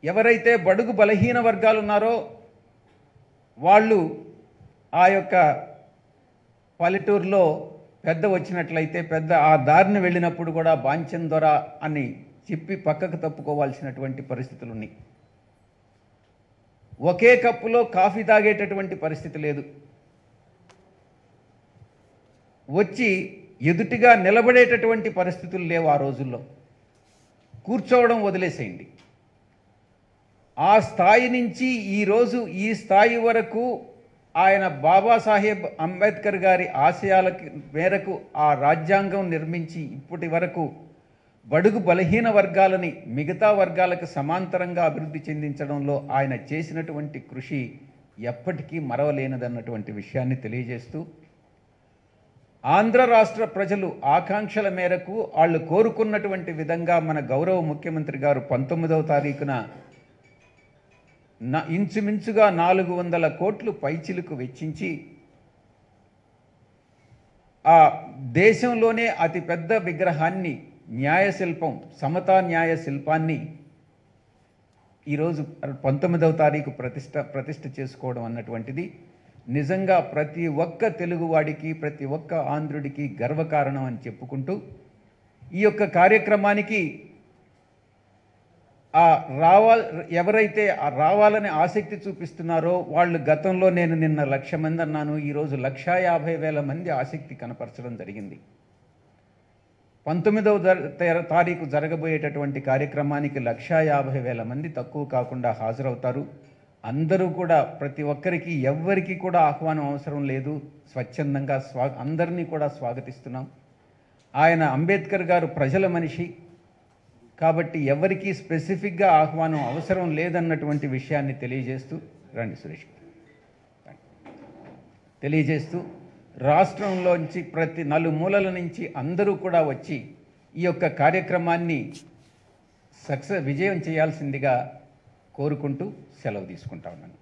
ఎవరైతే బడుగు బలహీన వర్గాలు ఉన్నారో వాళ్ళు ఆ యొక్క పల్లెటూరులో పెద్ద వచ్చినట్లయితే పెద్ద ఆ దారిని వెళ్ళినప్పుడు కూడా బాంచన్ దొర అని చెప్పి పక్కకు తప్పుకోవాల్సినటువంటి పరిస్థితులు ఉన్నాయి. ఒకే కప్పులో కాఫీ తాగేటటువంటి పరిస్థితి లేదు. వచ్చి ఎదుటిగా నిలబడేటటువంటి పరిస్థితులు లేవు. ఆ రోజుల్లో కూర్చోవడం వదిలేసేయండి. ఆ స్థాయి నుంచి ఈరోజు ఈ స్థాయి వరకు ఆయన బాబాసాహెబ్ అంబేద్కర్ గారి ఆశయాల మేరకు ఆ రాజ్యాంగం నిర్మించి ఇప్పటి వరకు బడుగు బలహీన వర్గాలని మిగతా వర్గాలకు సమాంతరంగా అభివృద్ధి చెందించడంలో ఆయన చేసినటువంటి కృషి ఎప్పటికీ మరవలేనిదన్నటువంటి విషయాన్ని తెలియజేస్తూ, ఆంధ్ర రాష్ట్ర ప్రజలు ఆకాంక్షల మేరకు వాళ్ళు కోరుకున్నటువంటి విధంగా మన గౌరవ ముఖ్యమంత్రి గారు 19వ తారీఖున ఇంచుమించుగా 400 కోట్లు పైచిలుకు వెచ్చించి ఆ దేశంలోనే అతిపెద్ద విగ్రహాన్ని, న్యాయశిల్పం, సమతా న్యాయ శిల్పాన్ని ఈరోజు 19వ తారీఖు ప్రతిష్ట చేసుకోవడం అన్నటువంటిది నిజంగా ప్రతి ఒక్క తెలుగువాడికి, ప్రతి ఒక్క ఆంధ్రుడికి గర్వకారణం అని చెప్పుకుంటూ, ఈ యొక్క కార్యక్రమానికి ఎవరైతే రావాలని ఆసక్తి చూపిస్తున్నారో వాళ్ళు గతంలో నేను నిన్న 1,00,000 మంది అన్నాను, ఈరోజు 1,50,000 మంది ఆసక్తి కనపరచడం జరిగింది. 19వ తారీఖు జరగబోయేటటువంటి కార్యక్రమానికి 1,50,000 మంది తక్కువ కాకుండా హాజరవుతారు. అందరూ కూడా ప్రతి ఒక్కరికి ఎవ్వరికి కూడా ఆహ్వానం అవసరం లేదు. స్వచ్ఛందంగా అందరినీ కూడా స్వాగతిస్తున్నాం. ఆయన అంబేద్కర్ గారు ప్రజల మనిషి కాబట్టి ఎవరికి స్పెసిఫిక్గా ఆహ్వానం అవసరం లేదన్నటువంటి విషయాన్ని తెలియజేస్తూ రాష్ట్రంలోంచి ప్రతి నలుమూలల నుంచి అందరూ కూడా వచ్చి ఈ యొక్క కార్యక్రమాన్ని విజయం చేయాల్సిందిగా కోరుకుంటూ సెలవు తీసుకుంటా ఉన్నాను.